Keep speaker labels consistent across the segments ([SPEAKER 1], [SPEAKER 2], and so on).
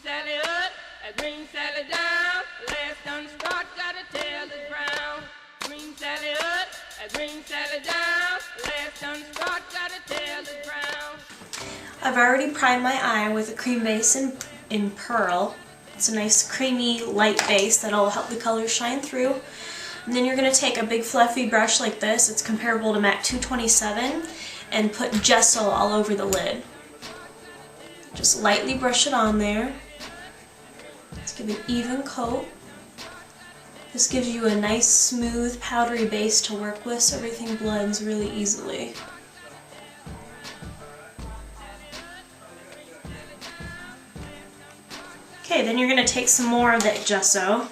[SPEAKER 1] Sally up, bring Sally down. Last done start, gotta tell the ground. Bring Sally up, bring Sally down. Last done start, gotta tell the ground.
[SPEAKER 2] I've already primed my eye with a cream base in Pearl. It's a nice creamy light base that'll help the colors shine through. And then you're going to take a big fluffy brush like this, it's comparable to MAC 227, and put gesso all over the lid. Just lightly brush it on there. Let's give an even coat. This gives you a nice smooth powdery base to work with so everything blends really easily. Okay, then you're going to take some more of that gesso.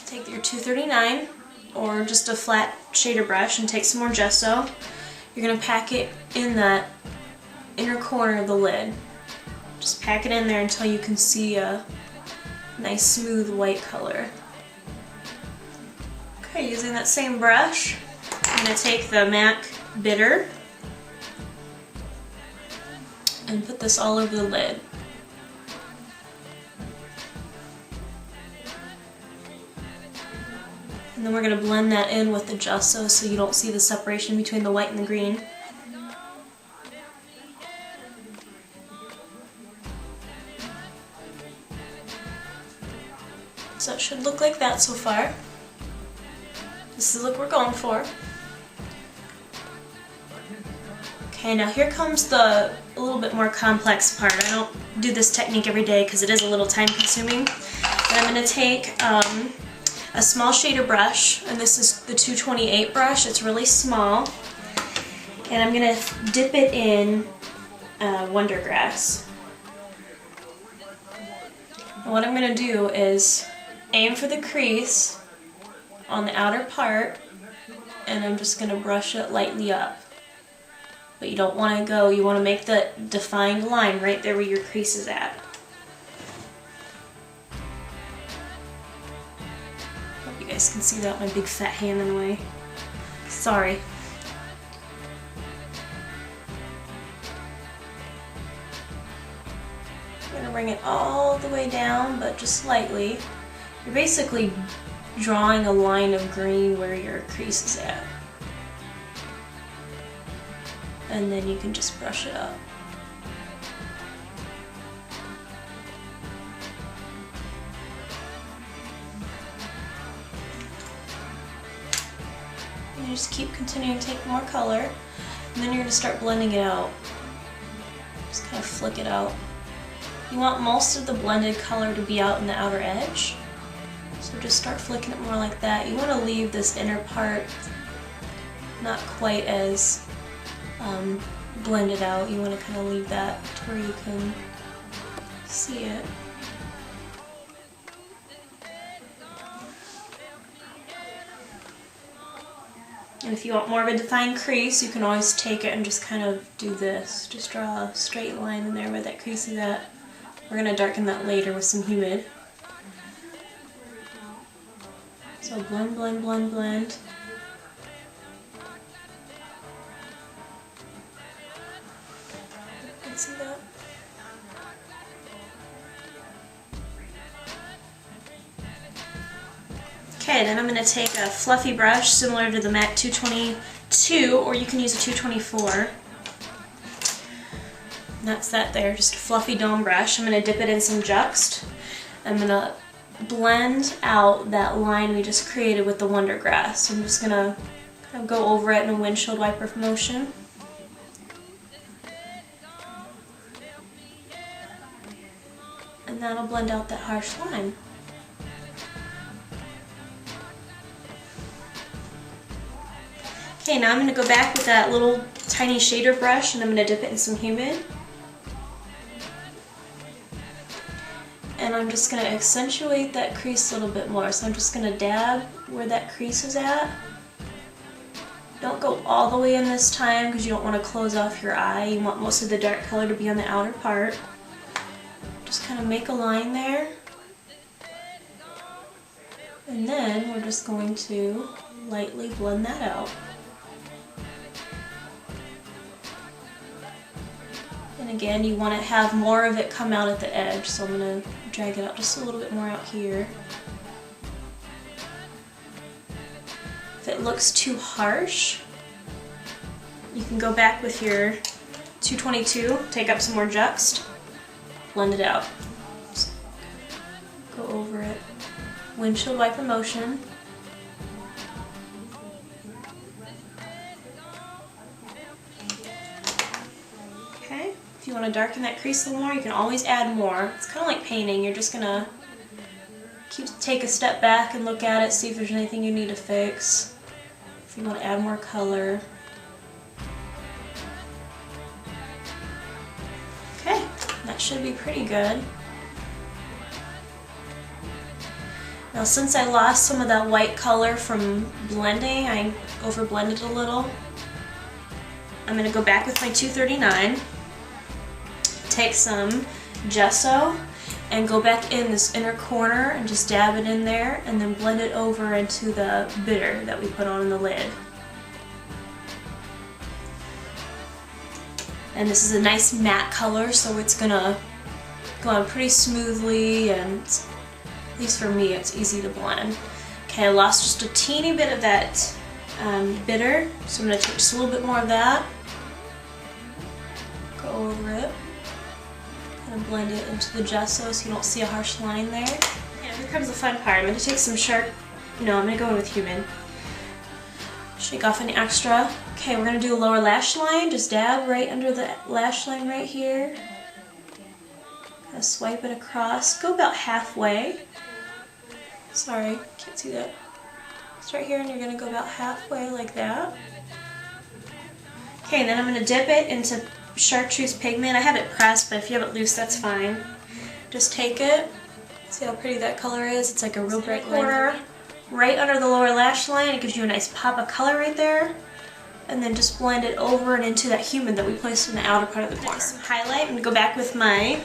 [SPEAKER 2] Take your 239 or just a flat shader brush and take some more gesso. You're going to pack it in that inner corner of the lid. Just pack it in there until you can see a nice smooth white color. Okay, using that same brush, I'm going to take the MAC Bitter and put this all over the lid. And then we're going to blend that in with the gesso so you don't see the separation between the white and the green. So it should look like that so far. This is the look we're going for. Okay, now here comes a little bit more complex part. I don't do this technique every day because it is a little time consuming. But I'm going to take a small shader brush, and this is the 228 brush. It's really small. And I'm going to dip it in Wondergrass. And what I'm going to do is aim for the crease on the outer part, and I'm just going to brush it lightly up. But you don't want to go, you want to make the defined line right there where your crease is at. Hope you guys can see that, my big fat hand in the way. Sorry. I'm going to bring it all the way down, but just slightly. You're basically drawing a line of green where your crease is at. And then you can just brush it up. And you just keep continuing to take more color, and then you're going to start blending it out. Just kind of flick it out. You want most of the blended color to be out in the outer edge. So just start flicking it more like that. You want to leave this inner part not quite as blended out. You want to kind of leave that to where you can see it. And if you want more of a defined crease, you can always take it and just kind of do this. Just draw a straight line in there where that crease is at. We're going to darken that later with some humid. So blend, blend, blend, blend. You can see that. Okay, then I'm going to take a fluffy brush similar to the MAC 222, or you can use a 224. And that's that there, just a fluffy dome brush. I'm going to dip it in some Juxt. I'm going to blend out that line we just created with the Wondergrass. So I'm just going to kind of go over it in a windshield wiper motion. And that'll blend out that harsh line. Okay, now I'm going to go back with that little tiny shader brush and I'm going to dip it in some humid. And I'm just going to accentuate that crease a little bit more. So I'm just going to dab where that crease is at. Don't go all the way in this time because you don't want to close off your eye. You want most of the dark color to be on the outer part. Just kind of make a line there. And then we're just going to lightly blend that out. And again, you want to have more of it come out at the edge, so I'm going to drag it out just a little bit more out here. If it looks too harsh, you can go back with your 222, take up some more Juxt, blend it out. Just go over it. Windshield wiper motion. Okay, if you want to darken that crease a little more, you can always add more. It's kind of like painting. You're just going to take a step back and look at it, see if there's anything you need to fix. If you want to add more color. Okay, that should be pretty good. Now since I lost some of that white color from blending, I over blended a little. I'm going to go back with my 239, take some gesso, and go back in this inner corner and just dab it in there and then blend it over into the bitter that we put on the lid. And this is a nice matte color, so it's going to go on pretty smoothly, and at least for me it's easy to blend. Okay, I lost just a teeny bit of that bitter, so I'm going to take just a little bit more of that, go over it, and blend it into the gesso so you don't see a harsh line there. And here comes the fun part. I'm going to take some I'm going to go in with human. Shake off any extra. Okay, we're going to do a lower lash line. Just dab right under the lash line right here. Kind of swipe it across. Go about halfway. Sorry, can't see that. Start here and you're going to go about halfway like that. Okay, and then I'm going to dip it into chartreuse pigment. I have it pressed, but if you have it loose, that's fine. Just take it. See how pretty that color is? It's like a real bright corner. Right under the lower lash line. It gives you a nice pop of color right there. And then just blend it over and into that human that we placed in the outer part of the corner. Some highlight. I'm going to go back with my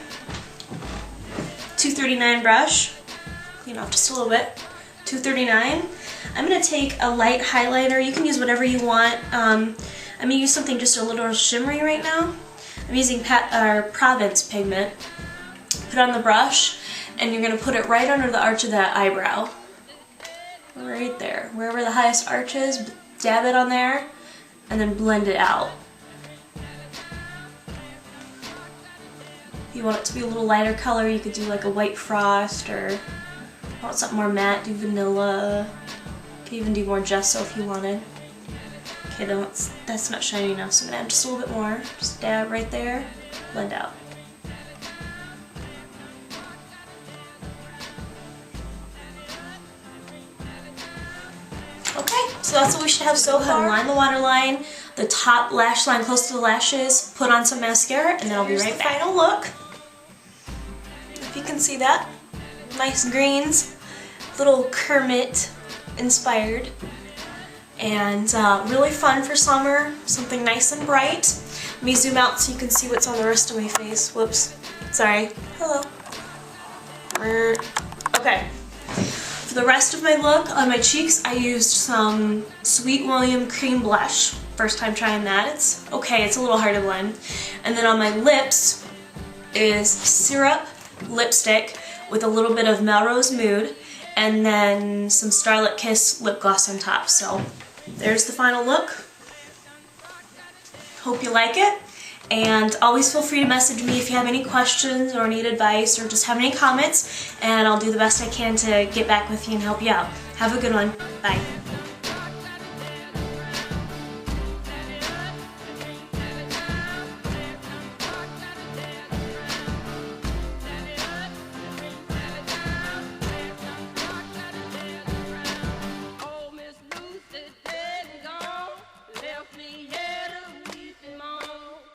[SPEAKER 2] 239 brush. Clean off just a little bit. 239. I'm going to take a light highlighter. You can use whatever you want. I'm going to use something just a little shimmery right now. I'm using Provence pigment. Put it on the brush, and you're going to put it right under the arch of that eyebrow. Right there. Wherever the highest arch is, dab it on there, and then blend it out. If you want it to be a little lighter color, you could do like a white frost, or if you want something more matte, do vanilla. You could even do more gesso if you wanted. Okay, that's not shiny enough, so I'm going to add just a little bit more. Just dab right there, blend out. Okay, so that's what we should have so far. Line the waterline, the top lash line close to the lashes, put on some mascara, and then I'll be right back. Final look. If you can see that. Nice greens, little Kermit inspired. And really fun for summer, something nice and bright. Let me zoom out so you can see what's on the rest of my face. Whoops, sorry. Hello. Okay. For the rest of my look on my cheeks, I used some Sweet William cream blush. First time trying that. It's okay, it's a little hard to blend. And then on my lips is Syrup lipstick with a little bit of Melrose Mood, and then some Starlit Kiss lip gloss on top. So there's the final look. Hope you like it, and always feel free to message me if you have any questions or need advice or just have any comments, and I'll do the best I can to get back with you and help you out. Have a good one. Bye.